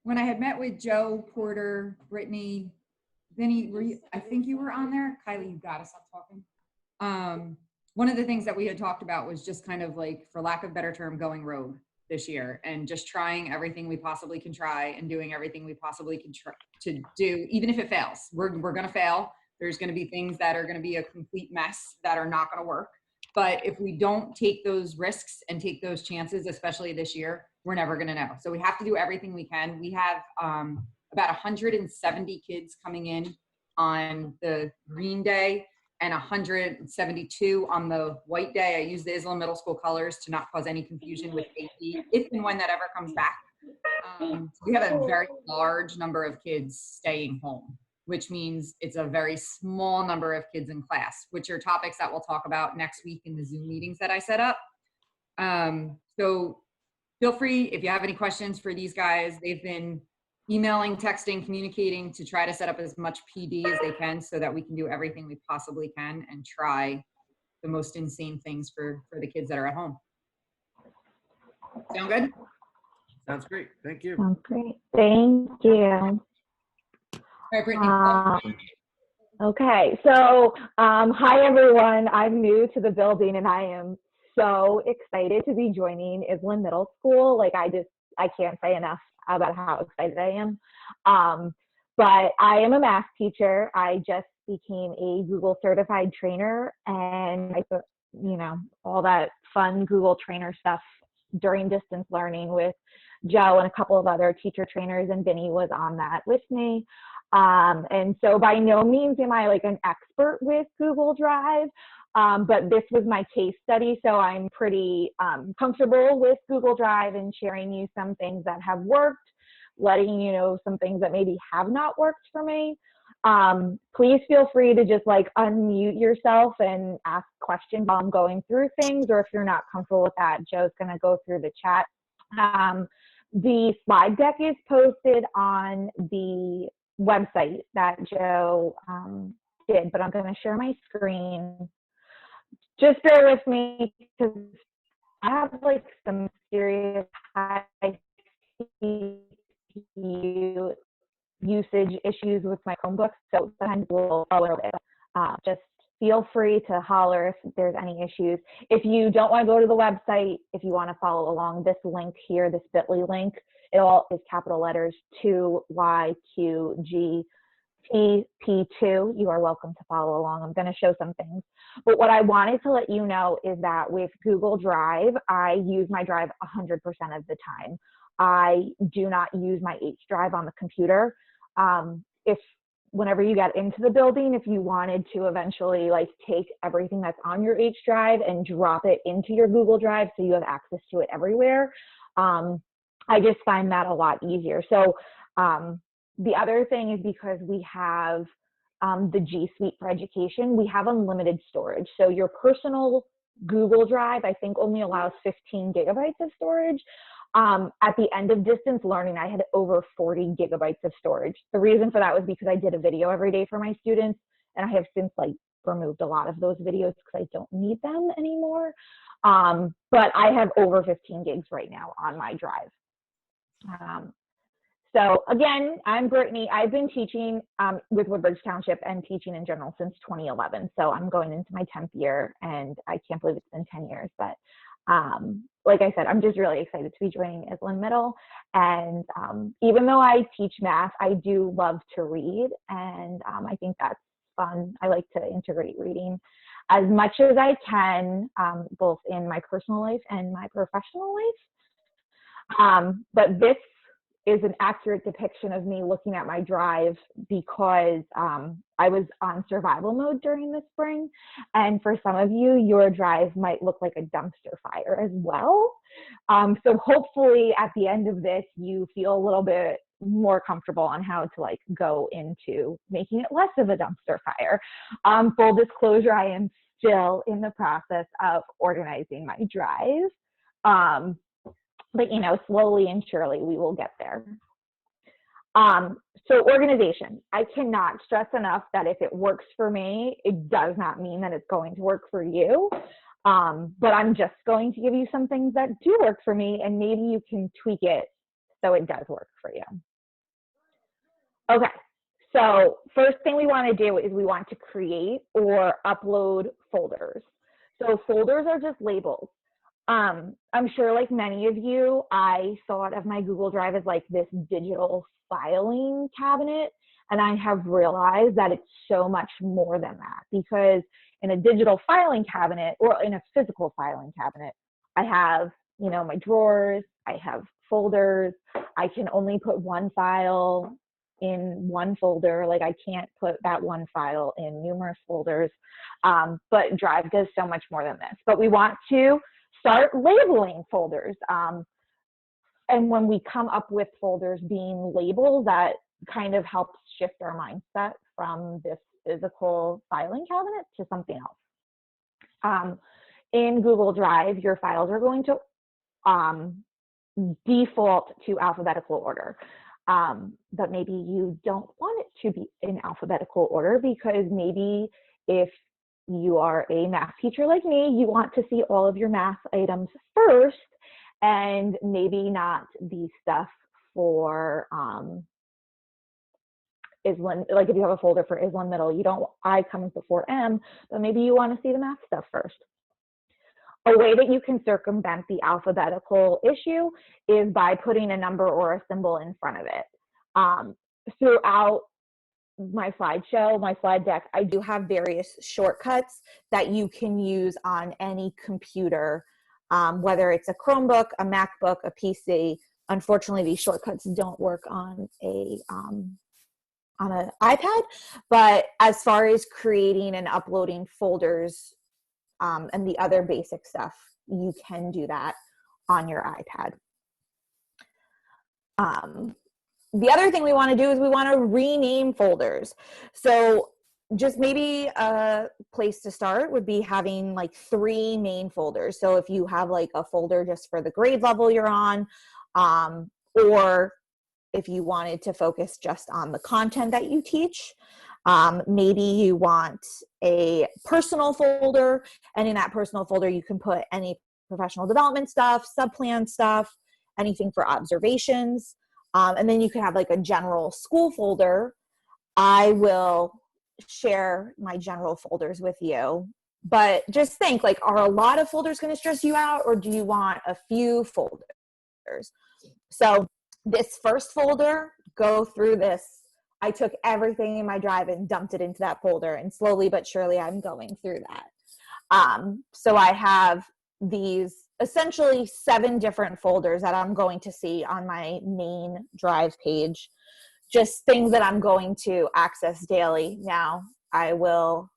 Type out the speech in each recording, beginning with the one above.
when I had met with Joe, Porter, Brittany, Vinny, I think you were on there. Kylie, you gotta stop talking. One of the things that we had talked about was just kind of like, for lack of better term, going rogue this year and just trying everything we possibly can try and doing everything we possibly can try to do, even if it fails. We're going to fail. There's going to be things that are going to be a complete mess that are not going to work. But if we don't take those risks and take those chances, especially this year, we're never going to know. So we have to do everything we can. We have about 170 kids coming in on the green day and 172 on the white day. I use the Islam Middle School colors to not cause any confusion with AP, if and when that ever comes back. We have a very large number of kids staying home, which means it's a very small number of kids in class, which are topics that we'll talk about next week in the Zoom meetings that I set up. So feel free, if you have any questions for these guys. They've been emailing, texting, communicating to try to set up as much PD as they can so that we can do everything we possibly can and try the most insane things for the kids that are at home. Sound good? Sounds great. Thank you. Sounds great. Thank you. All right, Brittany. Okay, so hi everyone. I'm new to the building and I am so excited to be joining Island Middle School. Like I can't say enough about how excited I am. But I am a math teacher. I just became a Google certified trainer and I put, all that fun Google trainer stuff during distance learning with Joe and a couple of other teacher trainers, and Vinny was on that with me. And so by no means am I like an expert with Google Drive, but this was my case study. So I'm pretty comfortable with Google Drive and sharing you some things that have worked, letting you know some things that maybe have not worked for me. Please feel free to just like unmute yourself and ask questions while I'm going through things, or if you're not comfortable with that, Joe's gonna go through the chat. The slide deck is posted on the website that Joe did, but I'm going to share my screen. Just bear with me because I have like some serious high CPU usage issues with my Chromebook, so sometimes we'll a little bit. Just feel free to holler if there's any issues. If you don't want to go to the website, if you want to follow along, this link here, this bit.ly link, it all is capital letters 2YQGTP2. You are welcome to follow along. I'm going to show some things. But what I wanted to let you know is that with Google Drive, I use my drive 100% of the time. I do not use my H drive on the computer. Whenever you get into the building, if you wanted to eventually like take everything that's on your H drive and drop it into your Google Drive so you have access to it everywhere, I just find that a lot easier. So the other thing is because we have the G Suite for Education, we have unlimited storage. So your personal Google Drive, I think, only allows 15 gigabytes of storage. At the end of distance learning, I had over 40 gigabytes of storage. The reason for that was because I did a video every day for my students, and I have since like removed a lot of those videos because I don't need them anymore. But I have over 15 gigs right now on my drive. So again, I'm Brittany. I've been teaching with Woodbridge Township and teaching in general since 2011. So I'm going into my 10th year, and I can't believe it's been 10 years. But like I said, I'm just really excited to be joining Island Middle. And even though I teach math, I do love to read, and I think that's fun. I like to integrate reading as much as I can, both in my personal life and my professional life. But this is an accurate depiction of me looking at my drive because I was on survival mode during the spring. And for some of you, your drive might look like a dumpster fire as well. So hopefully at the end of this, you feel a little bit more comfortable on how to like go into making it less of a dumpster fire. Full disclosure, I am still in the process of organizing my drive. But slowly and surely we will get there. So organization, I cannot stress enough that if it works for me, it does not mean that it's going to work for you. But I'm just going to give you some things that do work for me, and maybe you can tweak it so it does work for you. Okay, so first thing we want to do is we want to create or upload folders. So folders are just labels. I'm sure like many of you, I thought of my Google Drive as like this digital filing cabinet, and I have realized that it's so much more than that, because in a digital filing cabinet or in a physical filing cabinet, I have, you know, my drawers, I have folders, I can only put one file in one folder. Like I can't put that one file in numerous folders. But Drive does so much more than this. But we want to start labeling folders. And when we come up with folders being labeled, that kind of helps shift our mindset from this physical filing cabinet to something else. In Google Drive, your files are going to default to alphabetical order. But maybe you don't want it to be in alphabetical order, because maybe if you are a math teacher like me, you want to see all of your math items first, and maybe not the stuff for Island. Like if you have a folder for Island Middle, you don't, I comes before M, but maybe you want to see the math stuff first. A way that you can circumvent the alphabetical issue is by putting a number or a symbol in front of it. Throughout my slideshow, my slide deck, I do have various shortcuts that you can use on any computer, whether it's a Chromebook, a MacBook, a PC. Unfortunately, these shortcuts don't work on an iPad, but as far as creating and uploading folders, and the other basic stuff, you can do that on your iPad. The other thing we want to do is we want to rename folders. So just maybe a place to start would be having like 3 main folders. So if you have like a folder just for the grade level you're on, or if you wanted to focus just on the content that you teach, maybe you want a personal folder, and in that personal folder you can put any professional development stuff, subplan stuff, anything for observations, and then you can have like a general school folder. I will share my general folders with you, but just think, like, are a lot of folders going to stress you out, or do you want a few folders? So this first folder, go through this. I took everything in my Drive and dumped it into that folder, and slowly but surely I'm going through that. So I have these essentially 7 different folders that I'm going to see on my main Drive page, just things that I'm going to access daily. Now I will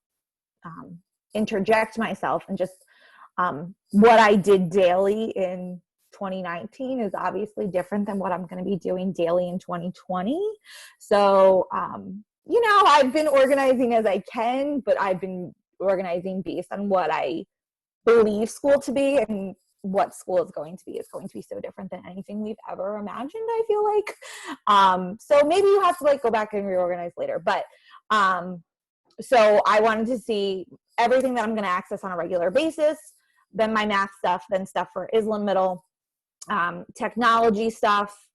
interject myself, and just what I did daily in 2019 is obviously different than what I'm going to be doing daily in 2020. So, you know, I've been organizing as I can, but I've been organizing based on what I believe school to be, and what school is going to be. It's going to be so different than anything we've ever imagined, I feel like. So maybe you have to like go back and reorganize later. But so I wanted to see everything that I'm going to access on a regular basis, then my math stuff, then stuff for Islam Middle, technology stuff,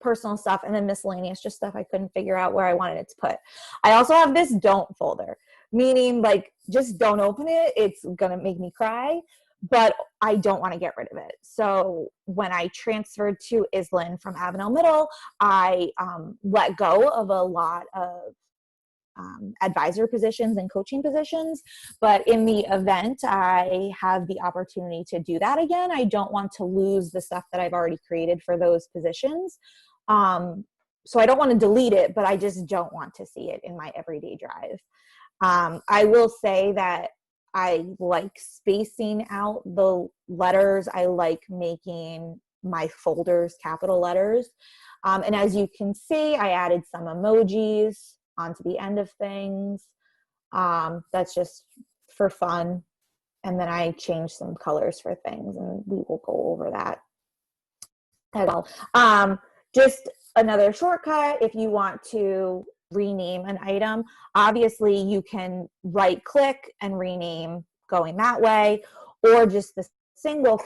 personal stuff, and then miscellaneous, just stuff I couldn't figure out where I wanted it to put. I also have this don't folder, meaning like just don't open it. It's going to make me cry, but I don't want to get rid of it. So when I transferred to Islam from Avenel Middle, I let go of a lot of advisor positions and coaching positions, but in the event I have the opportunity to do that again, I don't want to lose the stuff that I've already created for those positions. So I don't want to delete it, but I just don't want to see it in my everyday Drive. I will say that I like spacing out the letters. I like making my folders capital letters. And as you can see, I added some emojis onto the end of things. That's just for fun. And then I changed some colors for things, and we will go over that as well. Just another shortcut, if you want to rename an item, obviously you can right click and rename going that way, or just the single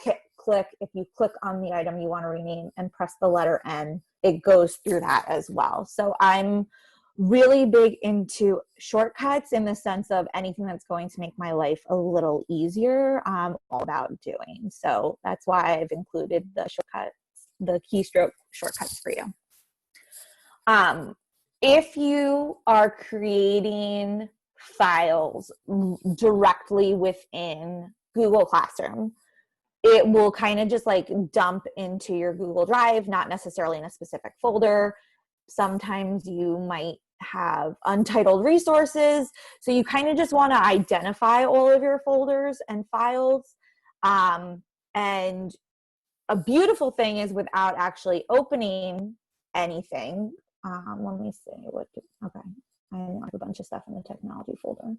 if you click on the item you want to rename and press the letter N, it goes through that as well. So I'm really big into shortcuts in the sense of anything that's going to make my life a little easier, I'm all about doing. So that's why I've included the shortcuts, the keystroke shortcuts for you. If you are creating files directly within Google Classroom, it will kind of just like dump into your Google Drive, not necessarily in a specific folder. Sometimes you might have untitled resources. So you kind of just want to identify all of your folders and files. And a beautiful thing is without actually opening anything. Let me see okay. I have a bunch of stuff in the technology folder.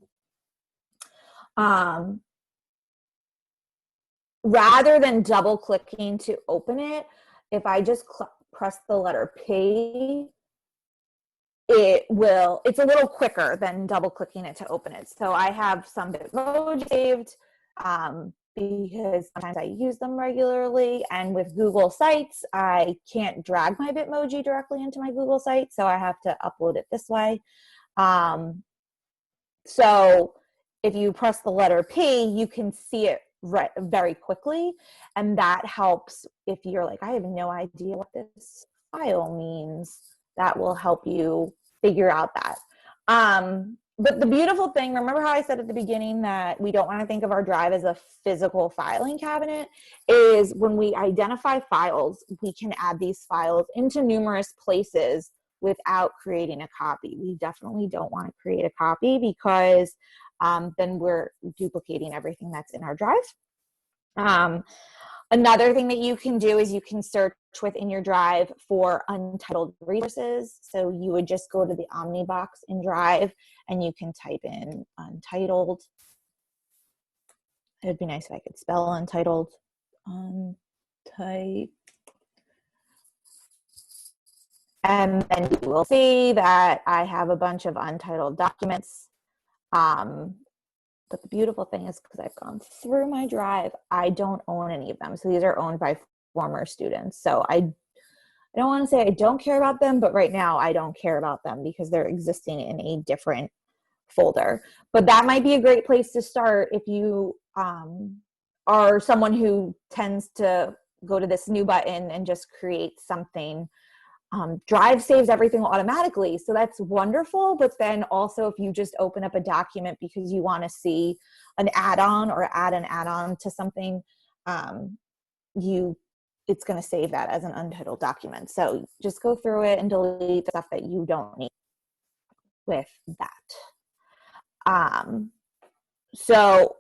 Rather than double clicking to open it, if I just press the letter P, it's a little quicker than double clicking it to open it. So I have some Bitmoji saved because sometimes I use them regularly, and with Google Sites, I can't drag my Bitmoji directly into my Google site, so I have to upload it this way. So if you press the letter P, you can see it very quickly, and that helps if you're like, I have no idea what this file means. That will help you figure out that. But the beautiful thing, remember how I said at the beginning that we don't want to think of our drive as a physical filing cabinet, is when we identify files, we can add these files into numerous places without creating a copy. We definitely don't want to create a copy because then we're duplicating everything that's in our drive. Another thing that you can do is you can search within your drive for untitled resources. So you would just go to the Omni box in Drive and you can type in untitled. It would be nice if I could spell untitled. And then you will see that I have a bunch of untitled documents. But the beautiful thing is, because I've gone through my drive, I don't own any of them. So these are owned by former students. So I don't want to say I don't care about them, but right now I don't care about them because they're existing in a different folder. But that might be a great place to start if you are someone who tends to go to this new button and just create something. Drive saves everything automatically, so that's wonderful. But then also, if you just open up a document because you want to see an add-on or add an add-on to something, it's going to save that as an untitled document. So just go through it and delete the stuff that you don't need with that. So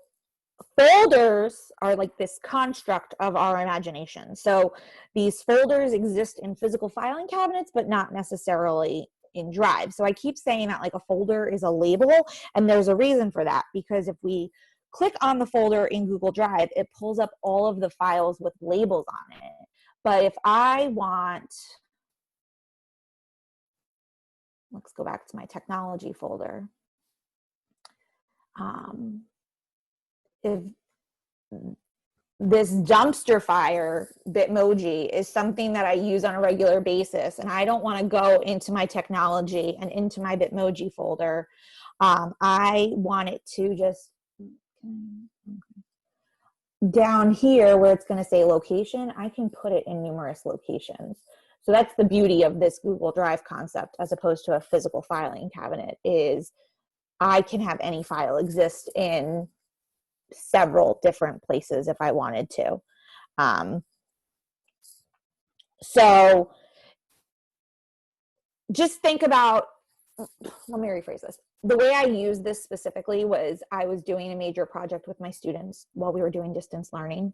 folders are like this construct of our imagination. So these folders exist in physical filing cabinets, but not necessarily in Drive. So I keep saying that like a folder is a label, and there's a reason for that, because if we click on the folder in Google Drive, it pulls up all of the files with labels on it. But if I want, let's go back to my technology folder. If this dumpster fire Bitmoji is something that I use on a regular basis, and I don't want to go into my technology and into my Bitmoji folder, I want it to just down here where it's going to say location, I can put it in numerous locations. So that's the beauty of this Google Drive concept as opposed to a physical filing cabinet, is I can have any file exist in several different places if I wanted to. So just think about, let me rephrase this. The way I used this specifically was I was doing a major project with my students while we were doing distance learning,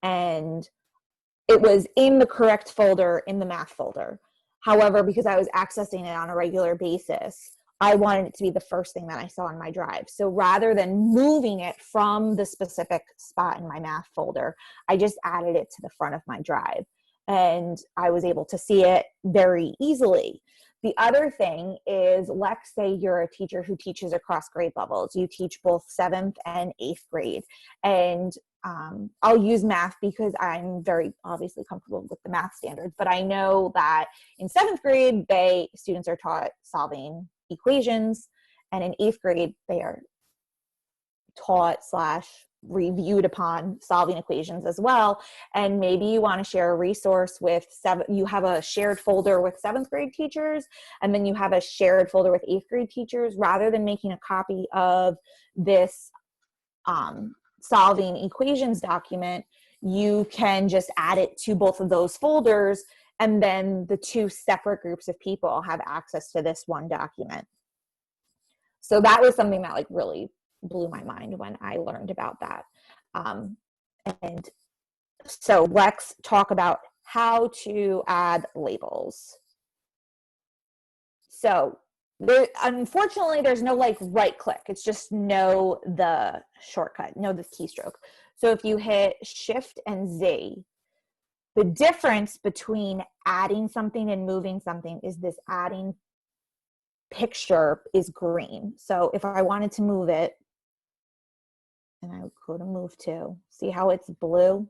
and it was in the correct folder in the math folder. However, because I was accessing it on a regular basis, I wanted it to be the first thing that I saw in my drive. So rather than moving it from the specific spot in my math folder, I just added it to the front of my drive, and I was able to see it very easily. The other thing is, let's say you're a teacher who teaches across grade levels. You teach both 7th and 8th grade, and I'll use math because I'm very obviously comfortable with the math standards, but I know that in 7th grade, students are taught solving equations, and in 8th grade, they are taught / reviewed upon solving equations as well. And maybe you want to share a resource with you have a shared folder with 7th grade teachers, and then you have a shared folder with 8th grade teachers. Rather than making a copy of this solving equations document, you can just add it to both of those folders, and then the 2 separate groups of people have access to this one document. So that was something that like really blew my mind when I learned about that. And so let's talk about how to add labels. So unfortunately, there's no like right click. It's just know the shortcut, know the keystroke. So if you hit Shift and Z, the difference between adding something and moving something is this adding picture is green. So if I wanted to move it, and I would go to move to, see how it's blue?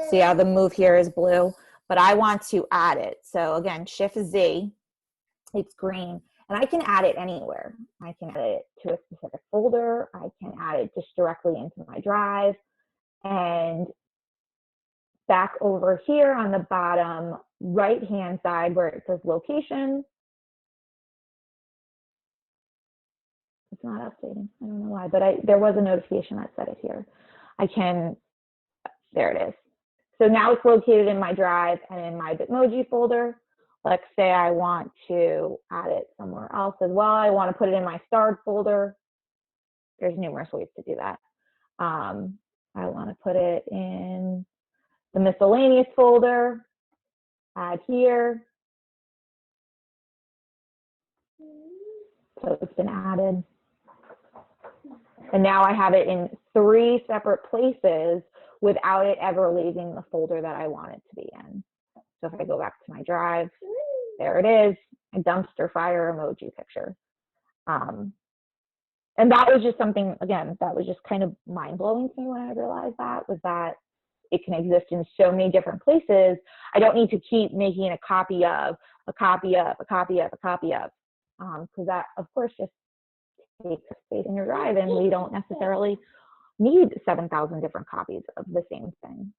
See how the move here is blue? But I want to add it. So again, Shift Z, it's green, and I can add it anywhere. I can add it to a specific folder. I can add it just directly into my drive. And back over here on the bottom right-hand side where it says location, it's not updating. I don't know why, but there was a notification that said it here. There it is. So now it's located in my drive and in my Bitmoji folder. Let's say I want to add it somewhere else as well. I want to put it in my starred folder. There's numerous ways to do that. I want to put it in the miscellaneous folder, add here. So it's been added. And now I have it in 3 separate places without it ever leaving the folder that I want it to be in. So if I go back to my drive, there it is, a dumpster fire emoji picture. And that was just something, again, that was just kind of mind-blowing to me when I realized that, was that it can exist in so many different places. I don't need to keep making a copy of, a copy of, a copy of, a copy of, because that, of course, just takes space in your drive, and we don't necessarily need 7,000 different copies of the same thing.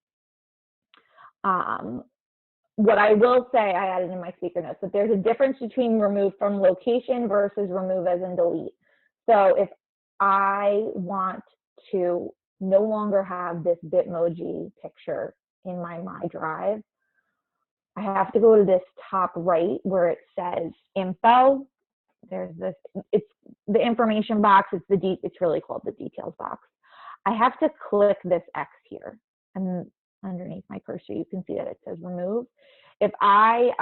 What I will say, I added in my speaker notes, that there's a difference between remove from location versus remove as in delete. So if I want to no longer have this Bitmoji picture in my drive, I have to go to this top right where it says info. There's this, it's the information box, it's really called the details box. I have to click this X here, and underneath my cursor you can see that it says remove. If I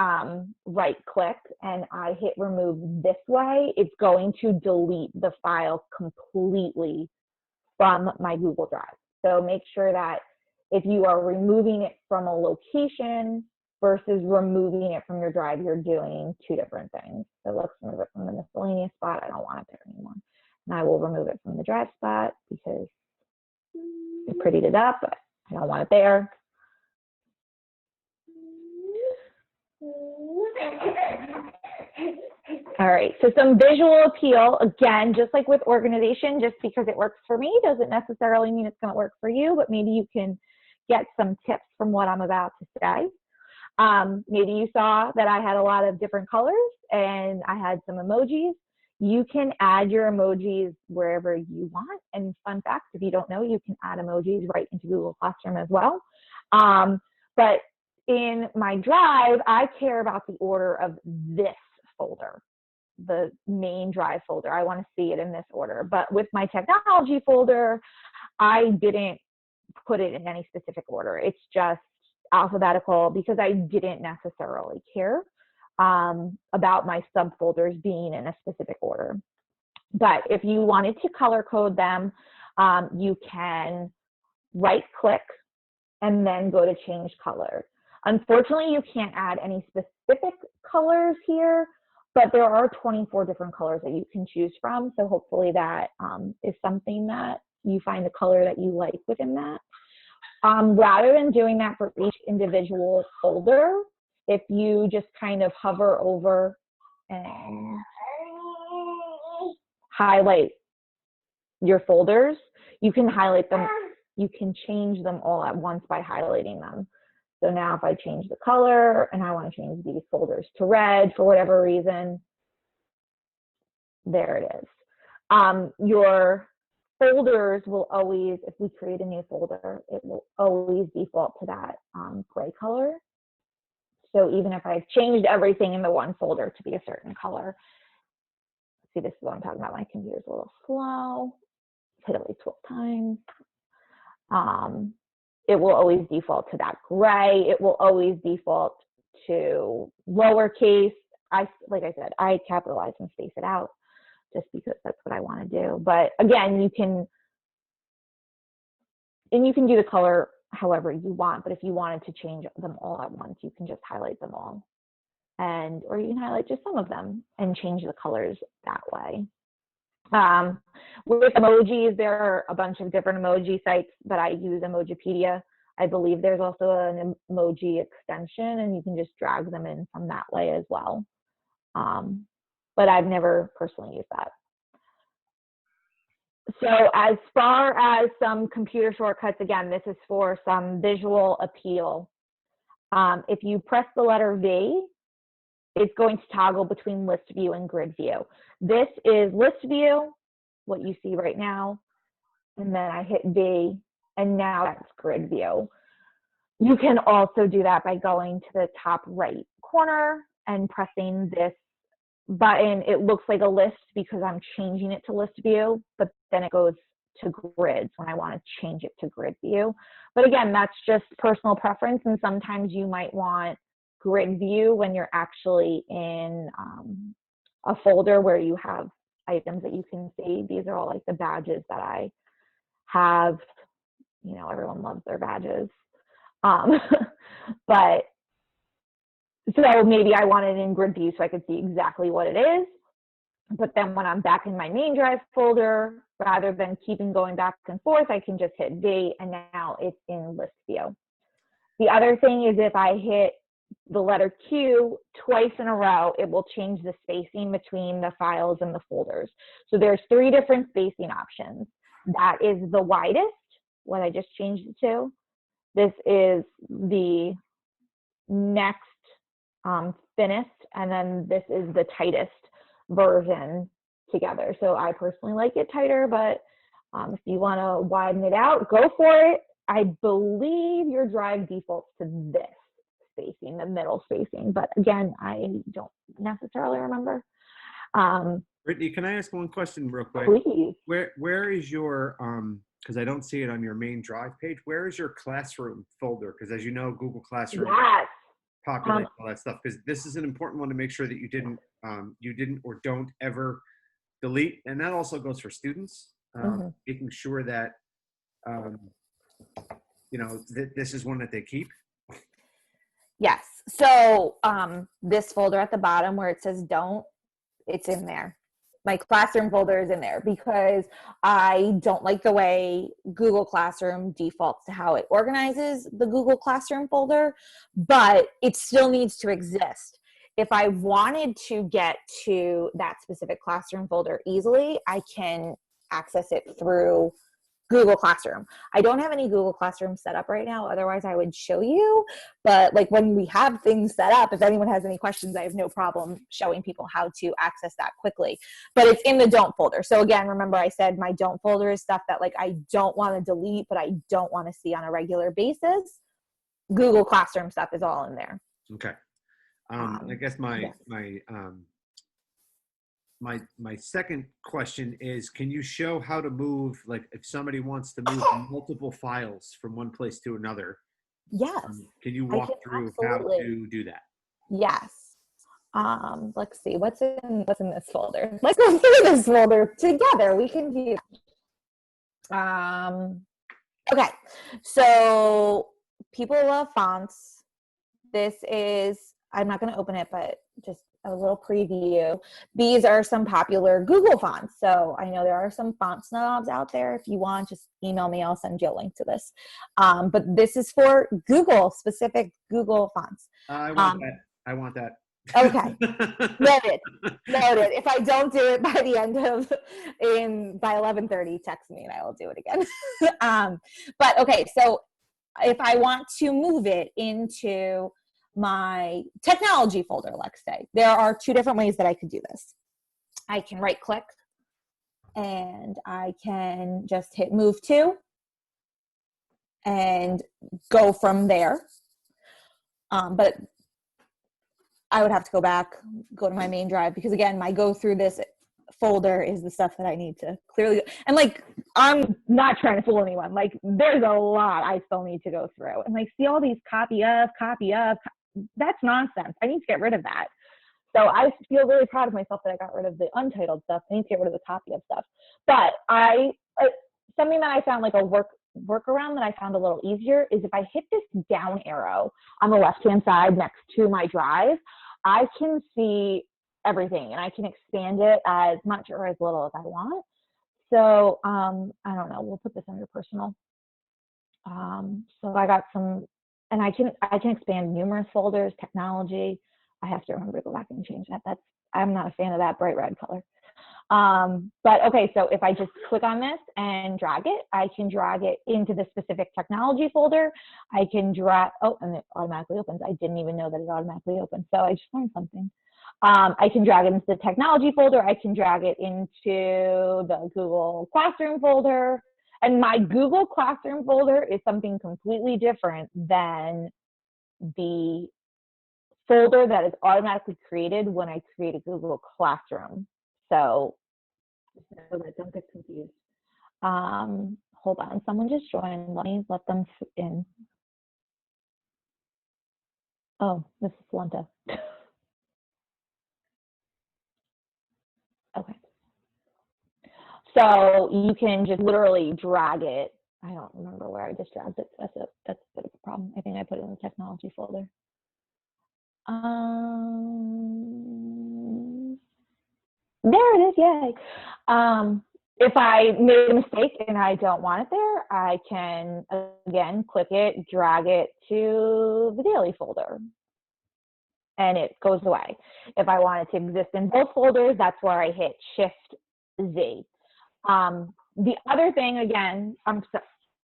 right click and I hit remove this way, it's going to delete the file completely from my Google Drive. So make sure that if you are removing it from a location versus removing it from your drive, you're doing 2 different things. So let's remove it from the miscellaneous spot. I don't want it there anymore. And I will remove it from the drive spot because I prettied it up, but I don't want it there. All right, so some visual appeal. Again, just like with organization, just because it works for me doesn't necessarily mean it's going to work for you, but maybe you can get some tips from what I'm about to say. Maybe you saw that I had a lot of different colors and I had some emojis. You can add your emojis wherever you want. And fun fact, if you don't know, you can add emojis right into Google Classroom as well. But in my drive, I care about the order of this folder, the main drive folder. I want to see it in this order. But with my technology folder, I didn't put it in any specific order. It's just alphabetical because I didn't necessarily care about my subfolders being in a specific order. But if you wanted to color code them, you can right click and then go to change color. Unfortunately, you can't add any specific colors here. but there are 24 different colors that you can choose from. So hopefully that is something that you find the color that you like within that. Rather than doing that for each individual folder, if you just kind of hover over and highlight your folders, you can highlight them, you can change them all at once by highlighting them. So now if I change the color and I want to change these folders to red for whatever reason, there it is. Your folders will always, if we create a new folder, it will always default to that gray color. So even if I've changed everything in the one folder to be a certain color, see, this is what I'm talking about. My computer's a little slow. Hit it like 12 times. It will always default to that gray. It will always default to lowercase. Like I said, I capitalize and space it out just because that's what I want to do. But again, you can do the color however you want, but if you wanted to change them all at once, you can just highlight them all. Or you can highlight just some of them and change the colors that way. With emojis, there are a bunch of different emoji sites, but I use Emojipedia. I believe there's also an emoji extension, and you can just drag them in from that way as well. But I've never personally used that. So as far as some computer shortcuts, again, this is for some visual appeal. If you press the letter V, it's going to toggle between list view and grid view. This is list view, what you see right now, and then I hit V, and now that's grid view. You can also do that by going to the top right corner and pressing this button. It looks like a list because I'm changing it to list view, but then it goes to grids when I want to change it to grid view. But again, that's just personal preference, and sometimes you might want grid view when you're actually in a folder where you have items that you can see. These are all like the badges that I have. You know, everyone loves their badges. But so maybe I want it in grid view so I could see exactly what it is. But then when I'm back in my main drive folder, rather than keeping going back and forth, I can just hit V, and now it's in list view. The other thing is if I hit the letter Q twice in a row, it will change the spacing between the files and the folders. So there's 3 different spacing options. That is the widest, what I just changed it to. This is the next thinnest, and then this is the tightest version together. So I personally like it tighter, but if you want to widen it out, go for it. I believe your drive defaults to this spacing, the middle spacing, but again, I don't necessarily remember. Brittany, can I ask one question real quick? Please. Where is your because I don't see it on your main drive page. Where is your classroom folder? Because as you know, Google Classroom populates all that stuff. Because this is an important one to make sure that you didn't or don't ever delete. And that also goes for students, making sure that you know this is one that they keep. Yes. So this folder at the bottom where it says don't, it's in there. My classroom folder is in there because I don't like the way Google Classroom defaults to how it organizes the Google Classroom folder, but it still needs to exist. If I wanted to get to that specific classroom folder easily, I can access it through Google Classroom. I don't have any Google Classroom set up right now. Otherwise, I would show you. But like when we have things set up, if anyone has any questions, I have no problem showing people how to access that quickly. But it's in the don't folder. So again, remember I said my don't folder is stuff that like I don't want to delete, but I don't want to see on a regular basis. Google Classroom stuff is all in there. Okay. I guess my second question is, can you show how to move, like if somebody wants to move multiple files from one place to another? Yes. Can you walk through how to do that? Yes. Let's see, what's in this folder? Let's go through this folder together. We can do okay. So people love fonts. This is, I'm not going to open it, but just a little preview. These are some popular Google fonts. So I know there are some font snobs out there. If you want, just email me. I'll send you a link to this. But this is for Google, specific Google fonts. I want that. I want that. Okay. Noted. Noted. If I don't do it by the end of, by 11:30, text me and I will do it again. But okay, so if I want to move it into my technology folder, let's say, there are two different ways that I could do this. I can right click and I can just hit move to and go from there. But I would have to go back, go to my main drive, because again, my go through this folder is the stuff that I need to clearly, and like, I'm not trying to fool anyone. Like, there's a lot I still need to go through, and like, see all these copy of, that's nonsense. I need to get rid of that. So I feel really proud of myself that I got rid of the untitled stuff. I need to get rid of the copy of stuff. But something that I found, like a workaround that I found a little easier, is if I hit this down arrow on the left-hand side next to my drive, I can see everything and I can expand it as much or as little as I want. So I don't know, we'll put this under personal. So I got some, and I can expand numerous folders, technology. I have to remember to go back and change that. I'm not a fan of that bright red color. But okay, so if I just click on this and drag it, I can drag it into the specific technology folder. I can drag, oh, and it automatically opens. I didn't even know that it automatically opened. So I just learned something. I can drag it into the technology folder. I can drag it into the Google Classroom folder. And my Google Classroom folder is something completely different than the folder that is automatically created when I create a Google Classroom. So don't get confused. Hold on, someone just joined. Let me let them in. Oh, this is Lenta. Okay. So you can just literally drag it. I don't remember where I just dragged it. That's a bit of a problem. I think I put it in the technology folder. There it is, yay. If I made a mistake and I don't want it there, I can, again, click it, drag it to the daily folder, and it goes away. If I want it to exist in both folders, that's where I hit Shift-Z. The other thing, again,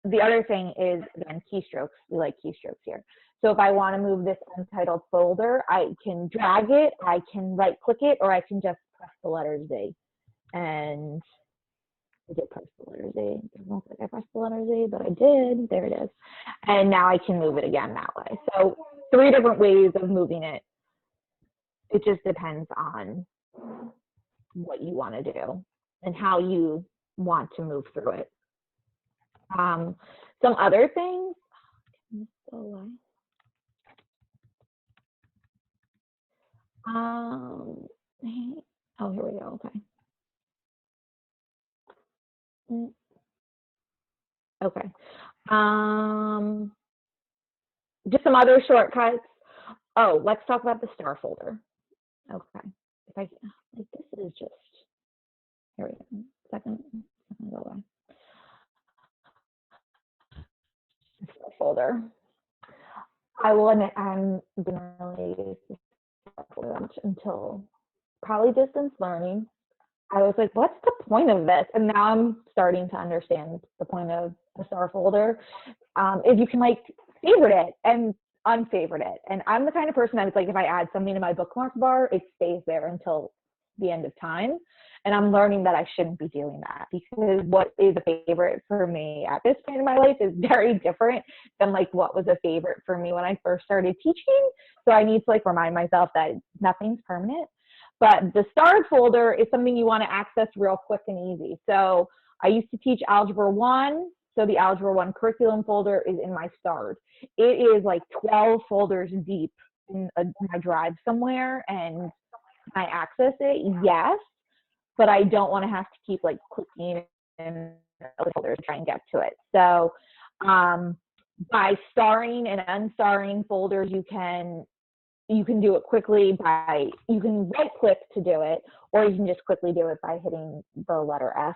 the other thing is, again, keystrokes. We like keystrokes here. So if I want to move this untitled folder, I can drag it, I can right click it, or I can just press the letter Z. And I did press the letter Z. I don't think I pressed the letter Z, but I did. There it is. And now I can move it again that way. So 3 different ways of moving it. It just depends on what you want to do and how you want to move through it. Some other things. Oh, here we go. Okay. Okay. Just some other shortcuts. Oh, let's talk about the star folder. Okay. If I like, this is just, here we go. Second go away. Star folder. I will admit I'm generally use the star folder much until probably distance learning. I was like, what's the point of this? And now I'm starting to understand the point of the star folder. Is you can like favorite it and unfavorite it. And I'm the kind of person that is like, if I add something to my bookmark bar, it stays there until the end of time. And I'm learning that I shouldn't be doing that, because what is a favorite for me at this point in my life is very different than like what was a favorite for me when I first started teaching. So I need to like remind myself that nothing's permanent. But the starred folder is something you want to access real quick and easy. So I used to teach Algebra 1. So the Algebra 1 curriculum folder is in my starred. It is like 12 folders deep in my drive somewhere, and I access it, yes, but I don't want to have to keep like clicking in other folders to try and get to it. So by starring and unstarring folders, you can you can do it quickly by, you can right click to do it, or you can just quickly do it by hitting the letter S.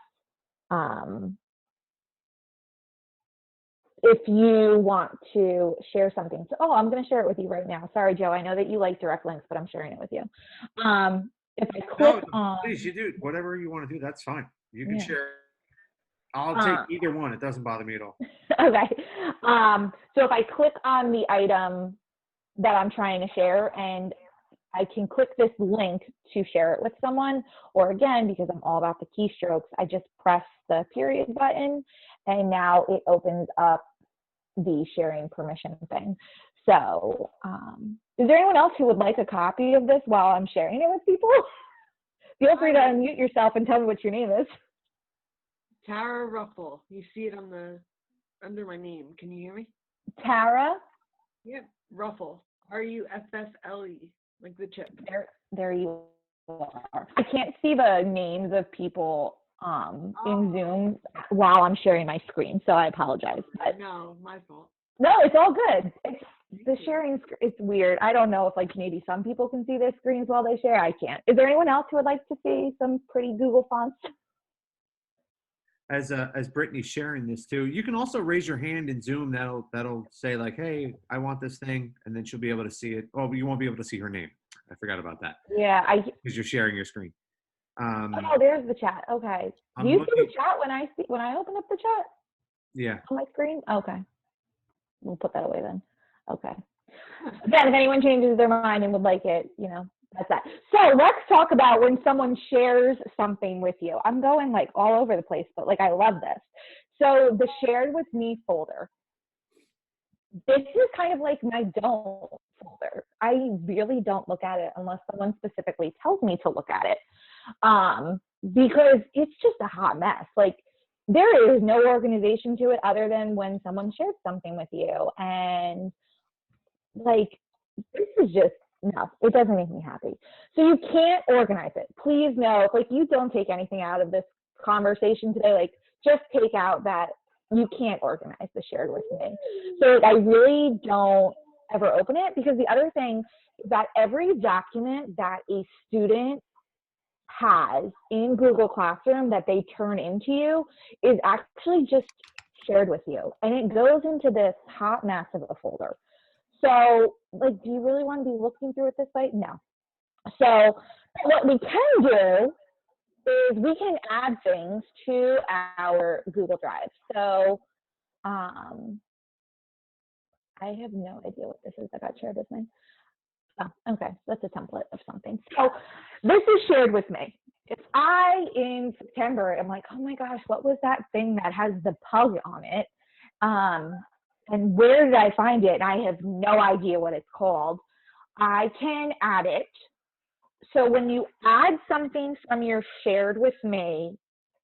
If you want to share something, so, I'm going to share it with you right now. Sorry, Joe, I know that you like direct links, but I'm sharing it with you. If I click on, please, you do whatever you want to do. That's fine. You can Yeah. share. I'll take either one. It doesn't bother me at all. Okay. So if I click on the item that I'm trying to share, and I can click this link to share it with someone, or again, because I'm all about the keystrokes, I just press the period button, and now it opens up the sharing permission thing. So is there anyone else who would like a copy of this while I'm sharing it with people? Feel free to unmute yourself and tell me what your name is. Tara Ruffle. You see it on the under my name. Can you hear me? Tara? Yep. Ruffle. Ruffle. Like the chip. There you are. I can't see the names of people in Zoom while I'm sharing my screen, so I apologize. But no, my fault. No, it's all good. It's the sharing. It's weird. I don't know if like maybe some people can see their screens while they share. I can't. Is there anyone else who would like to see some pretty Google fonts? As Brittany's sharing this too, you can also raise your hand in Zoom. That'll say like, "Hey, I want this thing," and then she'll be able to see it. Oh, but you won't be able to see her name. I forgot about that. Yeah, because you're sharing your screen. Oh, there's the chat. Okay. Do you see the chat when I open up the chat? Yeah. On my screen? Okay. We'll put that away then. Okay. Again, if anyone changes their mind and would like it, that's that. So let's talk about when someone shares something with you. I'm going like all over the place, but like I love this. So the shared with me folder. This is kind of like my don't folder. I really don't look at it unless someone specifically tells me to look at it. Because it's just a hot mess. Like there is no organization to it other than when someone shares something with you. And like, this is just, no, it doesn't make me happy. So you can't organize it. Please know, if like you don't take anything out of this conversation today, like just take out that you can't organize the shared with me. So like, I really don't ever open it, because the other thing is that every document that a student has in Google Classroom that they turn into you is actually just shared with you. And it goes into this hot mess of a folder. So like, do you really want to be looking through it this way? No. So what we can do is we can add things to our Google Drive. So I have no idea what this is that got shared with me. Oh, okay, that's a template of something. So this is shared with me. If I, in September, am like, oh my gosh, what was that thing that has the pug on it? And where did I find it? And I have no idea what it's called. I can add it. So when you add something from your shared with me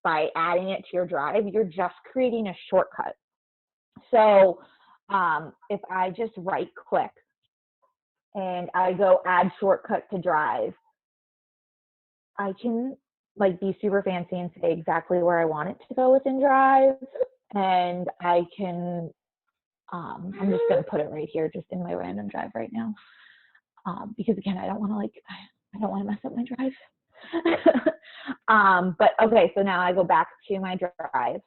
by adding it to your drive, you're just creating a shortcut. So if I just right click and I go add shortcut to drive, I can like be super fancy and say exactly where I want it to go within drive. And I can, I'm just going to put it right here, just in my random drive right now. Because again, I don't want to mess up my drive. But okay, so now I go back to my drive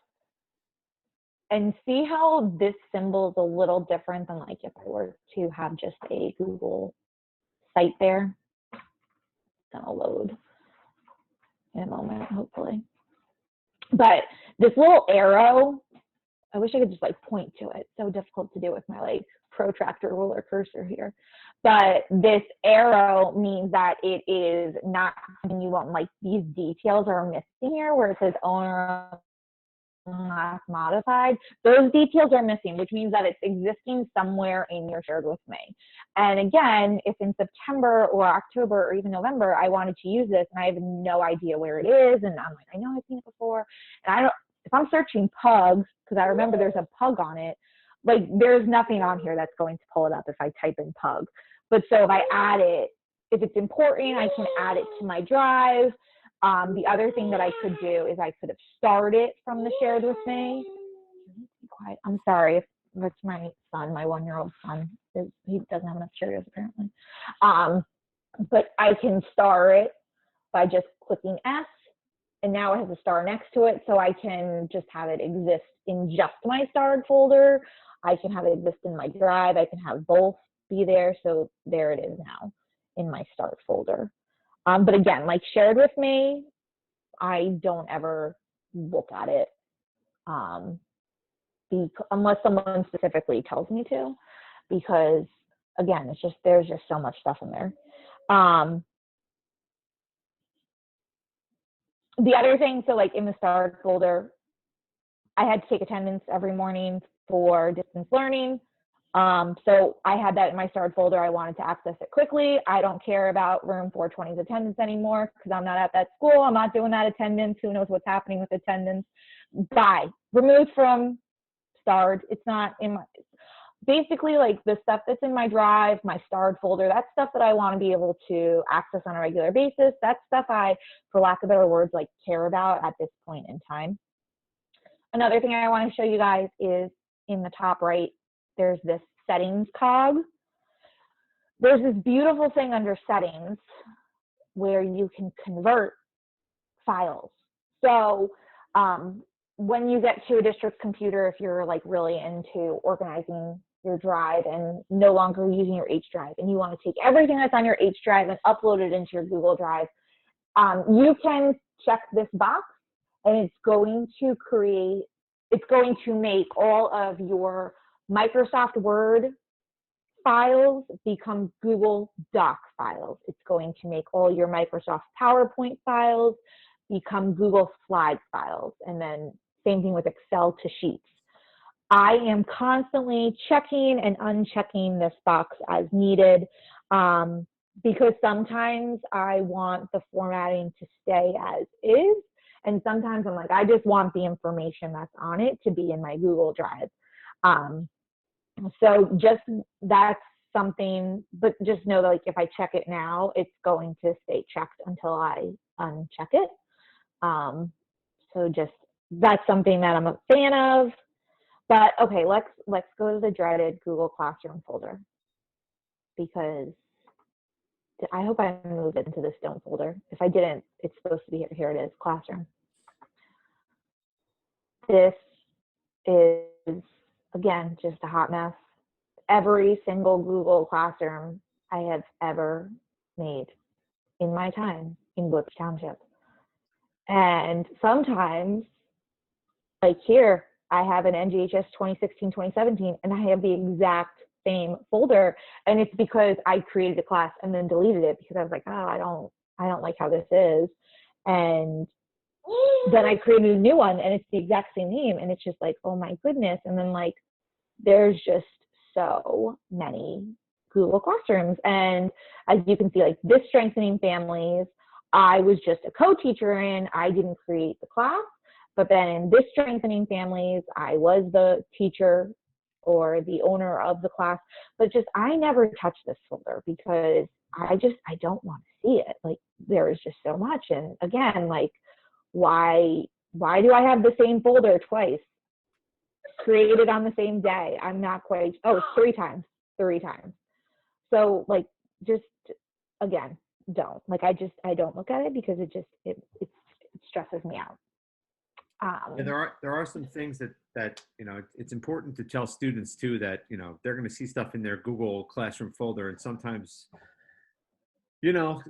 and see how this symbol is a little different than like if I were to have just a Google site there. It's gonna load in a moment, hopefully. But this little arrow, I wish I could just like point to it. It's so difficult to do with my like protractor ruler cursor here. But this arrow means that it is not something you want. Like these details are missing here where it says owner not modified. Those details are missing, which means that it's existing somewhere in your shared with me. And again, if in September or October or even November I wanted to use this and I have no idea where it is, and I'm like, I know I've seen it before, and I don't, if I'm searching pugs, because I remember there's a pug on it, like there's nothing on here that's going to pull it up if I type in pug. But so if I add it, if it's important, I can add it to my drive. The other thing that I could do is I could have started from the shared with me. Be quiet. I'm sorry if That's my son, my 1-year-old son. He doesn't have enough Cheerios apparently. But I can star it by just clicking S, and now it has a star next to it, so I can just have it exist in just my starred folder. I can have it exist in my drive. I can have both be there, so there it is now in my starred folder. But again, like shared with me, I don't ever look at it unless someone specifically tells me to, because again, there's just so much stuff in there. The other thing, so like in the starred folder, I had to take attendance every morning for distance learning. So I had that in my starred folder. I wanted to access it quickly. I don't care about room 420's attendance anymore because I'm not at that school. I'm not doing that attendance. Who knows what's happening with attendance? Bye. Removed from starred. It's not in my, basically like the stuff that's in my drive, my starred folder, that's stuff that I want to be able to access on a regular basis. That's stuff I, for lack of better words, like care about at this point in time. Another thing I want to show you guys is in the top right, there's this settings cog. There's this beautiful thing under settings where you can convert files. So when you get to a district computer, if you're like really into organizing your drive and no longer using your H drive, and you want to take everything that's on your H drive and upload it into your Google Drive, you can check this box, and it's going to make all of your Microsoft Word files become Google Doc files. It's going to make all your Microsoft PowerPoint files become Google Slides files, and then same thing with Excel to Sheets. I am constantly checking and unchecking this box as needed because sometimes I want the formatting to stay as is, and sometimes I'm like, I just want the information that's on it to be in my Google Drive. So just that's something, but just know that like if I check it now, it's going to stay checked until I uncheck it. So just that's something that I'm a fan of. But okay, let's go to the dreaded Google Classroom folder, because I hope I moved it into this don't folder. If I didn't, it's supposed to be here. Here it is, Classroom. This is, again, just a hot mess. Every single Google Classroom I have ever made in my time in Butch Township. And sometimes, like here, I have an NGHS 2016-2017, and I have the exact same folder. And it's because I created a class and then deleted it because I was like, oh, I don't like how this is. And then I created a new one, and it's the exact same name, and it's just like, oh my goodness. And then like, there's just so many Google Classrooms. And as you can see, like this Strengthening Families, I was just a co-teacher in, I didn't create the class. But then in this Strengthening Families, I was the teacher or the owner of the class. But just, I never touched this folder because I don't want to see it. Like there is just so much. And again, like, why do I have the same folder twice? Created on the same day. I'm not quite, three times. So like, just again, don't. Like I don't look at it because it stresses me out. Yeah, there are some things that it's important to tell students too that they're going to see stuff in their Google Classroom folder, and sometimes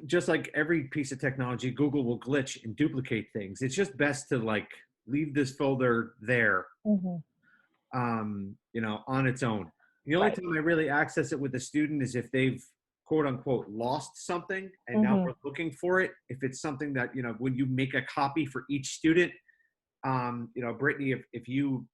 just like every piece of technology, Google will glitch and duplicate things. It's just best to like leave this folder there, on its own. The only time I really access it with a student is if they've quote unquote lost something and now we're looking for it. If it's something that when you make a copy for each student. Brittany, if you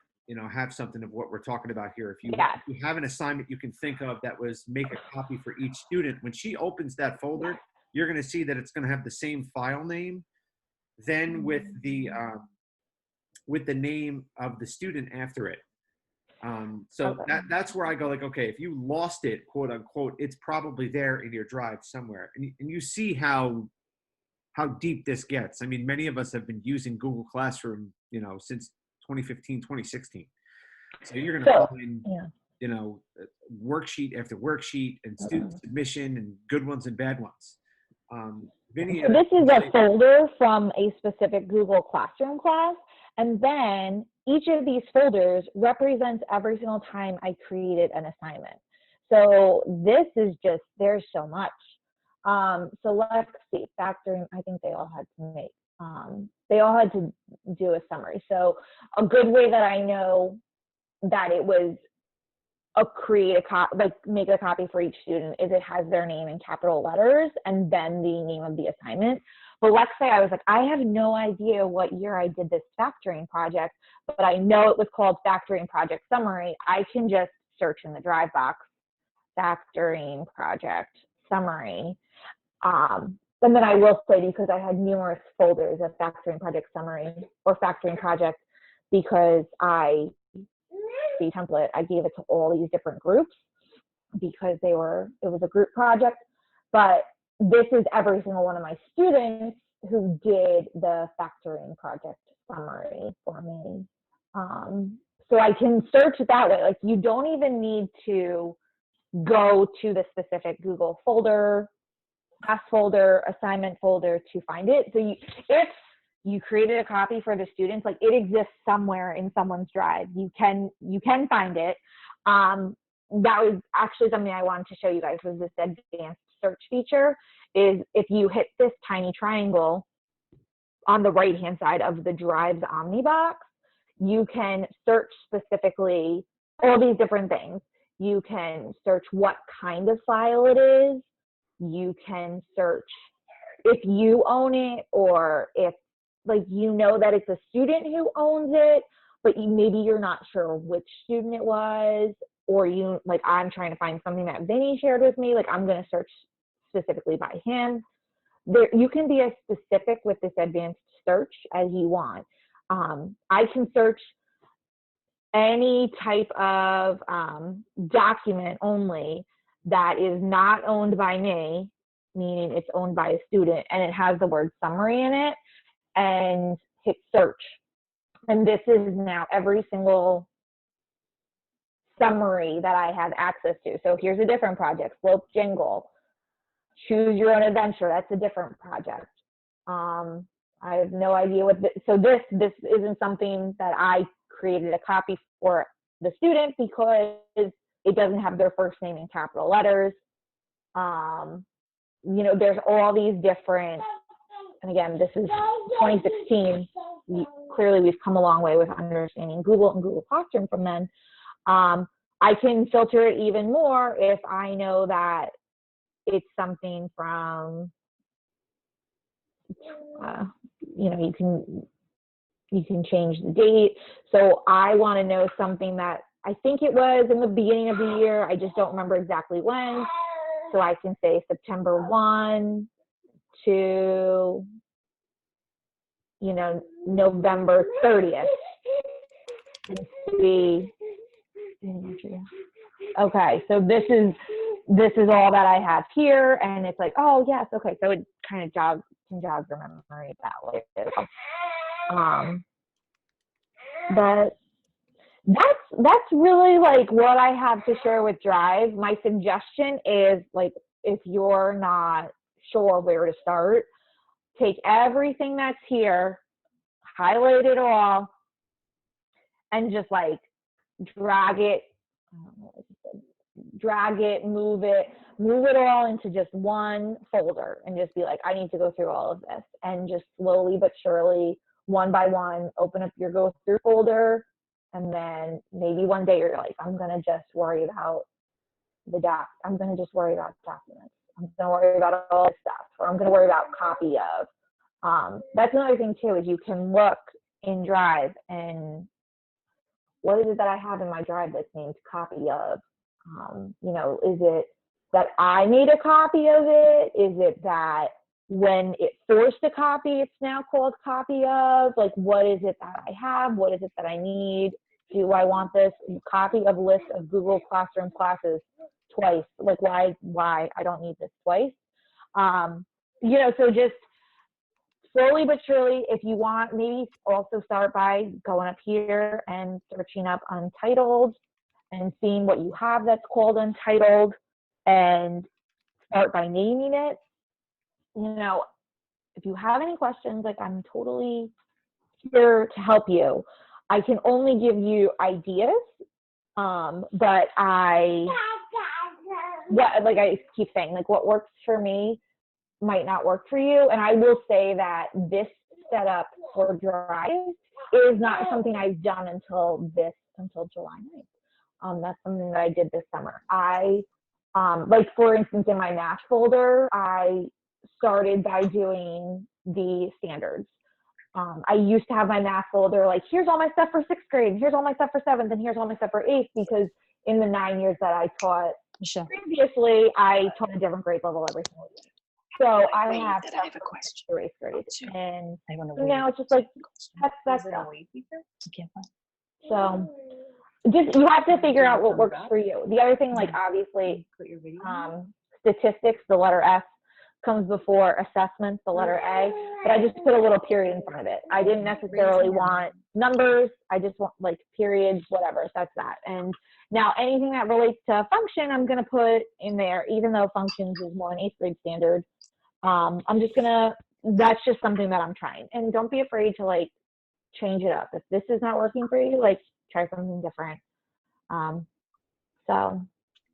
have something of what we're talking about here, if you have an assignment you can think of that was make a copy for each student, when she opens that folder, you're going to see that it's going to have the same file name, then with the name of the student after it. So that's where I go like, okay, if you lost it, quote unquote, it's probably there in your drive somewhere, and you see how deep this gets. I mean, many of us have been using Google Classroom, since 2015, 2016. So you're going to So, find, yeah. you know, worksheet after worksheet and student submission and good ones and bad ones. Vinny, So this is a folder from a specific Google Classroom class. And then each of these folders represents every single time I created an assignment. So this is just, there's so much. So let's see, factoring, I think they all had to make, they all had to do a summary. So a good way that I know that it was make a copy for each student is it has their name in capital letters and then the name of the assignment. But let's say I was like, I have no idea what year I did this factoring project, but I know it was called factoring project summary. I can just search in the drive box, factoring project summary. And then I will say, because I had numerous folders of factoring project summary or factoring project, because template, I gave it to all these different groups because it was a group project. But this is every single one of my students who did the factoring project summary for me. So I can search it that way. Like, you don't even need to go to the specific Google folder, class folder, assignment folder to find it. So if you created a copy for the students, like, it exists somewhere in someone's drive. You can find it. That was actually something I wanted to show you guys, was this advanced search feature. Is if you hit this tiny triangle on the right-hand side of the Drive's Omnibox, you can search specifically all these different things. You can search what kind of file it is. You can search if you own it, or if, like, you know that it's a student who owns it, but maybe you're not sure which student it was, or I'm trying to find something that Vinny shared with me, like, I'm going to search specifically by him. You can be as specific with this advanced search as you want. I can search any type of document only that is not owned by me, meaning it's owned by a student, and it has the word summary in it, and hit search. And this is now every single summary that I have access to. So here's a different project, Slope Jingle. Choose Your Own Adventure, that's a different project. I have no idea so this isn't something that I created a copy for the student, because it doesn't have their first name in capital letters. There's all these different, and again, this is 2016. Clearly, we've come a long way with understanding Google and Google Classroom from then. I can filter it even more if I know that it's something from, you can change the date. So I want to know something that I think it was in the beginning of the year. I just don't remember exactly when. So I can say September 1 to, November 30th. And see. Okay, so this is all that I have here, and it's like, oh yes, okay, so it kind of can jog your memory that way. But that's really like what I have to share with Drive. My suggestion is, like, if you're not sure where to start, take everything that's here, highlight it all, and just like drag it, move it all into just one folder, and just be like, I need to go through all of this, and just slowly but surely, one by one, open up your go through folder. And then maybe one day you're like, I'm going to just worry about I'm going to just worry about documents. I'm going to worry about all this stuff, or I'm going to worry about copy of. That's another thing too, is you can look in Drive and what is it that I have in my Drive that's named copy of? Is it that I made a copy of it? Is it that when it forced a copy, it's now called copy of? Like, what is it that I have? What is it that I need? Do I want this copy of list of Google Classroom classes twice? Like, why? I don't need this twice. So just slowly but surely, if you want, maybe also start by going up here and searching up Untitled and seeing what you have that's called Untitled, and start by naming it. You know, if you have any questions, like, I'm totally here to help you. I can only give you ideas, but like I keep saying, like, what works for me might not work for you. And I will say that this setup for Drive is not something I've done until July 9th. That's something that I did this summer. Like, for instance, in my math folder, I started by doing the standards. I used to have my math folder, like, here's all my stuff for 6th grade, here's all my stuff for 7th, and here's all my stuff for 8th, because in the 9 years that I taught previously, I taught a different grade level every single year. So I have a question for 8th grade, and now it's just like, that's stuff. So just, you have to figure out what works for you. The other thing, like, obviously, statistics, the letter S, comes before assessments, the letter A, but I just put a little period in front of it. I didn't necessarily want numbers. I just want, like, periods, whatever. So that's that. And now anything that relates to function, I'm going to put in there, even though functions is more an 8th grade standard. I'm just going to, that's just something that I'm trying. And don't be afraid to, like, change it up. If this is not working for you, like, try something different. So.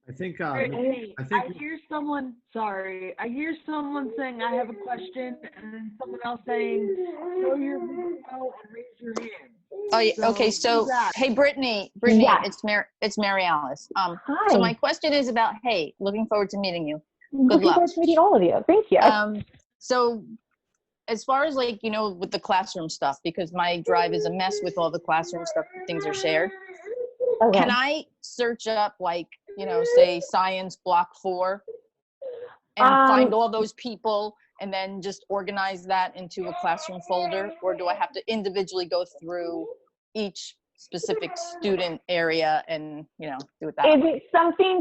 I think, Hey, I hear someone, sorry, I hear someone saying, I have a question, and then someone else saying, show your video and raise your hand. Oh, yeah. Okay. So, hey, Brittany, Yeah. it's Mary Alice. Hi. So my question is about, hey, looking forward to meeting you. Looking forward to meeting all of you. Thank you. So as far as, like, you know, with the classroom stuff, because my Drive is a mess with all the classroom stuff, things are shared. Okay. Can I search up, like, you know, say science block 4 and find all those people and then just organize that into a classroom folder? Or do I have to individually go through each specific student area and, you know, do it that Is way? it something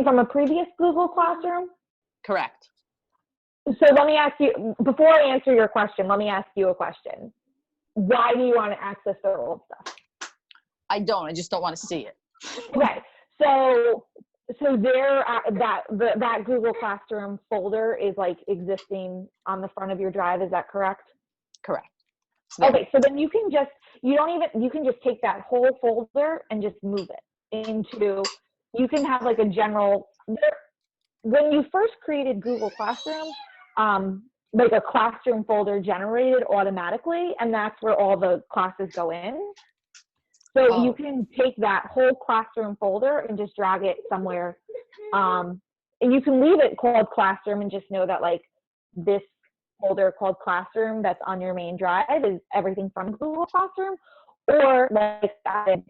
from a previous Google Classroom? Correct. So let me ask you, before I answer your question, let me ask you a question. Why do you want to access their old stuff? I don't. I just don't want to see it. Okay. So there, that Google Classroom folder is, like, existing on the front of your Drive. Is that correct? Correct. So Okay. So then you can just take that whole folder and just move it into, you can have, like, a general, when you first created Google Classroom, like, a classroom folder generated automatically, and that's where all the classes go in. So you can take that whole classroom folder and just drag it somewhere. And you can leave it called classroom and just know that, like, this folder called classroom that's on your main Drive is everything from Google Classroom. Or, like, I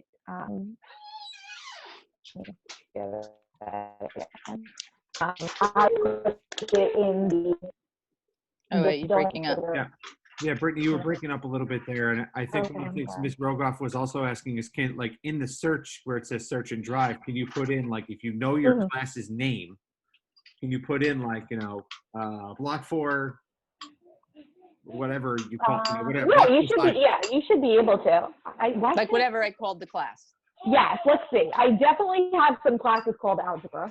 put it in the. Oh, wait, you're breaking up. Yeah, Brittany, you were breaking up a little bit there, and I think one of the things Ms. Rogoff was also asking is, can, like, in the search where it says search and Drive, can you put in, like, if you know your class's name, can you put in, like, you know, block 4, whatever you call it, whatever. Yeah, you should be able to. Like whatever I called the class. Yes, let's see. I definitely have some classes called algebra.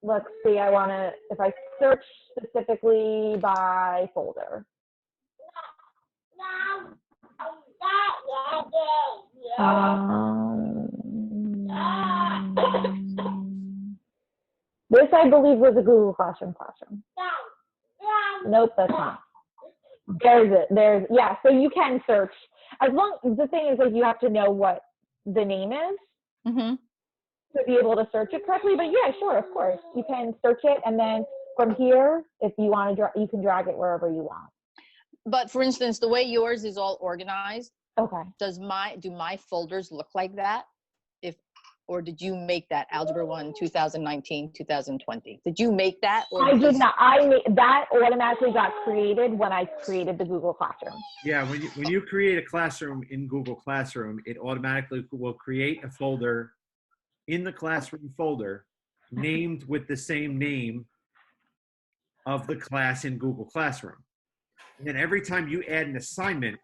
Let's see, if I search specifically by folder. This, I believe, was a Google Classroom. Nope, that's not. Yeah, so you can search. The thing is, like, you have to know what the name is. Mm-hmm. To be able to search it correctly, but yeah, sure, of course, you can search it, and then from here, if you want to, you can drag it wherever you want. But for instance, the way yours is all organized, okay, do my folders look like that? Or did you make that Algebra 1 2019 2020? Did you make that? Or I did not. That automatically got created when I created the Google Classroom. Yeah, when you create a classroom in Google Classroom, it automatically will create a folder in the classroom folder named with the same name of the class in Google Classroom. And then every time you add an assignment,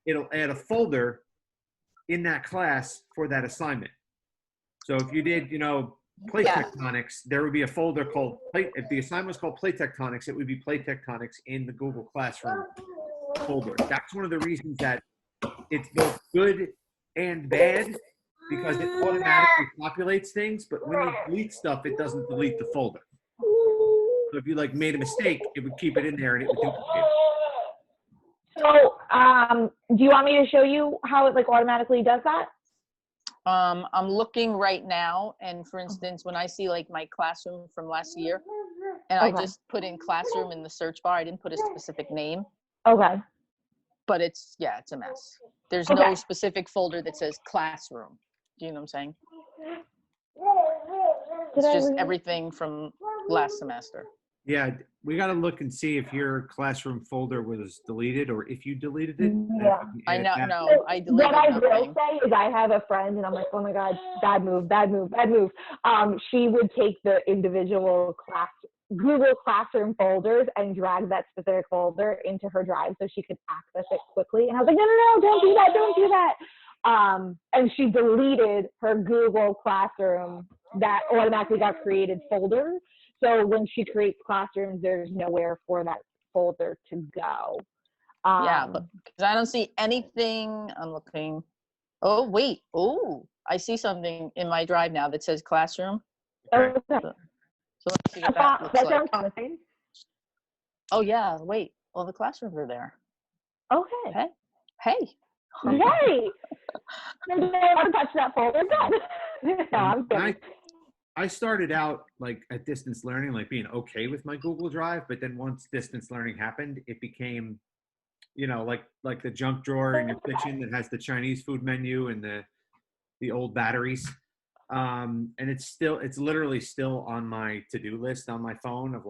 it'll add a folder in that class for that assignment. So if you did, plate tectonics, there would be a folder called plate. If the assignment was called plate tectonics, it would be plate tectonics in the Google Classroom folder. That's one of the reasons that it's both good and bad, because it automatically populates things, but when you delete stuff, it doesn't delete the folder. So if you made a mistake, it would keep it in there and it would duplicate it. So, do you want me to show you how it automatically does that? I'm looking right now, and for instance, when I see my classroom from last year, and I just put in classroom in the search bar, I didn't put a specific name. Okay. But it's a mess. There's no specific folder that says classroom. Do you know what I'm saying? It's just everything from last semester. Yeah, we got to look and see if your classroom folder was deleted or if you deleted it. Yeah. I know, no, I deleted What I nothing. will say is I have a friend, and I'm like, oh my God, bad move, bad move, bad move. She would take the individual Google Classroom folders and drag that specific folder into her drive so she could access it quickly. And I was like, no, don't do that, don't do that. And she deleted her Google Classroom that automatically got created folder. So when she creates classrooms, there's nowhere for that folder to go. Yeah, but because I don't see anything, I'm looking. Oh, wait. Oh, I see something in my drive now that says classroom. Okay. So let's see what that looks That like. sounds promising. Oh, yeah, wait. All the classrooms are there. Okay. Hey. Yay! Never touch that folder. Good. No, I'm kidding. I started out at distance learning, being okay with my Google Drive, but then once distance learning happened, it became, like the junk drawer in your kitchen that has the Chinese food menu and the old batteries. And it's literally still on my to-do list on my phone of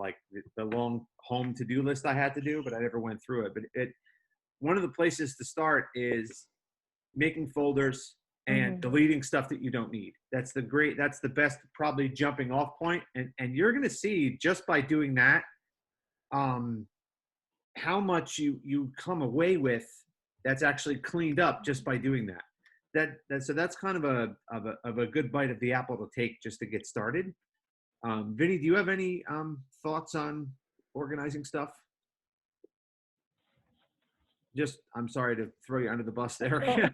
the long home to-do list I had to do, but I never went through it. But one of the places to start is making folders and deleting stuff that you don't need. That's the best probably jumping off point. And you're going to see just by doing that, how much you come away with that's actually cleaned up just by doing that. So that's kind of a good bite of the apple to take just to get started. Vinny, do you have any thoughts on organizing stuff? I'm sorry to throw you under the bus there.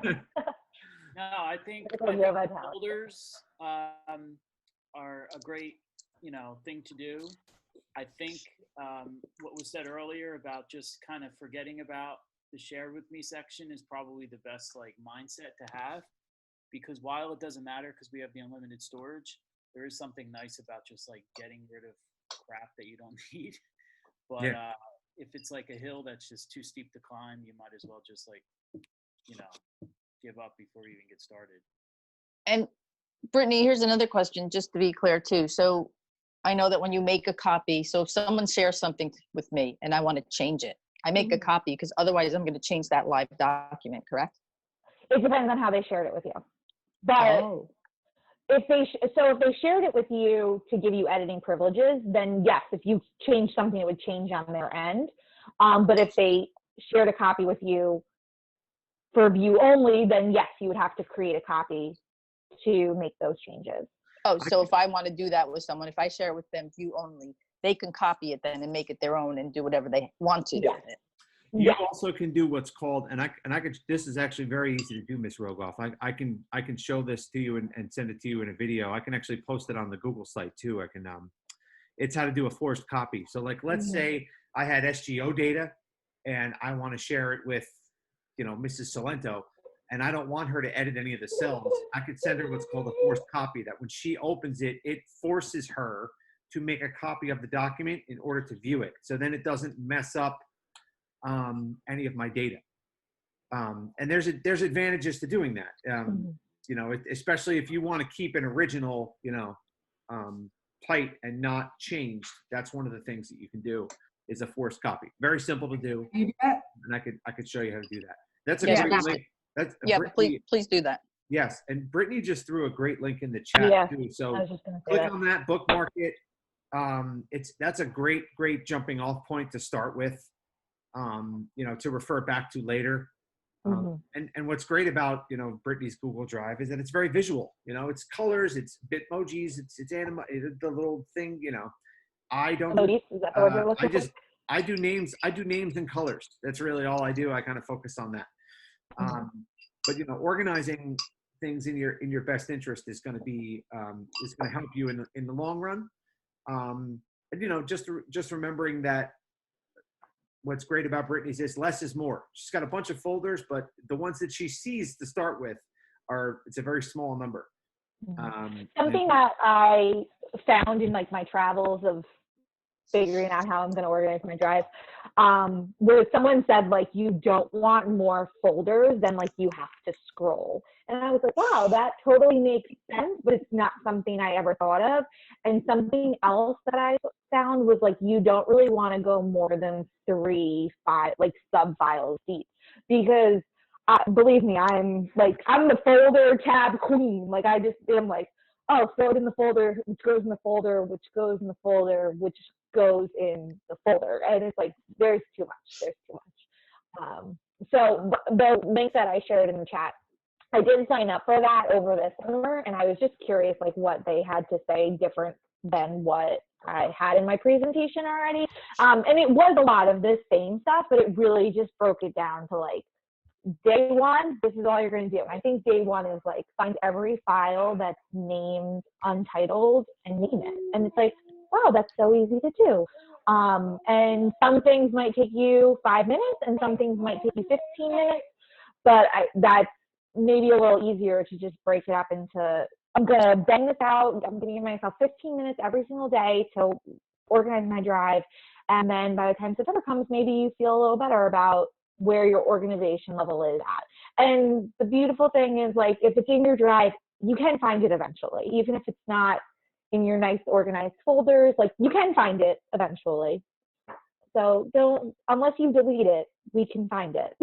No, I think folders are a great, thing to do. I think what was said earlier about just kind of forgetting about the share with me section is probably the best mindset to have, because while it doesn't matter because we have the unlimited storage, there is something nice about just getting rid of crap that you don't need. But if it's a hill that's just too steep to climb, you might as well just give up before you even get started. And Brittany, here's another question, just to be clear too. So I know that when you make a copy, so if someone shares something with me and I want to change it, I make a copy because otherwise I'm going to change that live document, correct? It depends on how they shared it with you. But if they shared it with you to give you editing privileges, then yes, if you change something, it would change on their end. But if they shared a copy with you for view only, then yes, you would have to create a copy to make those changes. Oh, so if I want to do that with someone, if I share it with them view only, they can copy it then and make it their own and do whatever they want to do with it. You also can do what's called, and I could, this is actually very easy to do, Ms. Rogoff. I can show this to you and send it to you in a video. I can actually post it on the Google site too. I can, it's how to do a forced copy. So let's say I had SGO data and I want to share it with, Mrs. Salento, and I don't want her to edit any of the cells. I could send her what's called a forced copy, that when she opens it, it forces her to make a copy of the document in order to view it. So then it doesn't mess up any of my data. And there's advantages to doing that. Especially if you want to keep an original, plate and not changed. That's one of the things that you can do, is a forced copy. Very simple to do. And I could show you how to do that. That's a great link. Please do that. Yes, and Brittany just threw a great link in the chat too. So click on that, bookmark it. that's a great jumping off point to start with, to refer back to later. And what's great about, Brittany's Google Drive is that it's very visual. It's colors, it's Bitmojis, it's anima, the little thing. I don't. Emojis, is that the word you're looking for? I do names and colors. That's really all I do. I kind of focus on that. But organizing things in your best interest is going to help you in the long run. And just remembering that what's great about Brittany's is less is more. She's got a bunch of folders, but the ones that she sees to start with it's a very small number. Something that I found in like my travels of figuring out how I'm going to organize my drive, where someone said like you don't want more folders than like you have to scroll. And I was like, wow, that totally makes sense, but it's not something I ever thought of. And something else that I found was like you don't really want to go more than 3 sub files deep, because believe me, I'm the folder tab queen. Like I just am like, oh, throw it in the folder, which goes in the folder, which goes in the folder, which goes in the folder. And it's like, there's too much. So the link that I shared in the chat, I did sign up for that over this summer, and I was just curious like what they had to say different than what I had in my presentation already. And it was a lot of this same stuff, but it really just broke it down to like, day one, this is all you're going to do. I think day one is like find every file that's named Untitled and name it. And it's like, wow, that's so easy to do. And some things might take you 5 minutes and some things might take you 15 minutes, but that's maybe a little easier to just break it up into, I'm going to bang this out. I'm going to give myself 15 minutes every single day to organize my drive. And then by the time September comes, maybe you feel a little better about where your organization level is at. And the beautiful thing is like, if it's in your drive, you can find it eventually, even if it's not in your nice organized folders, like you can find it eventually. So unless you delete it, we can find it.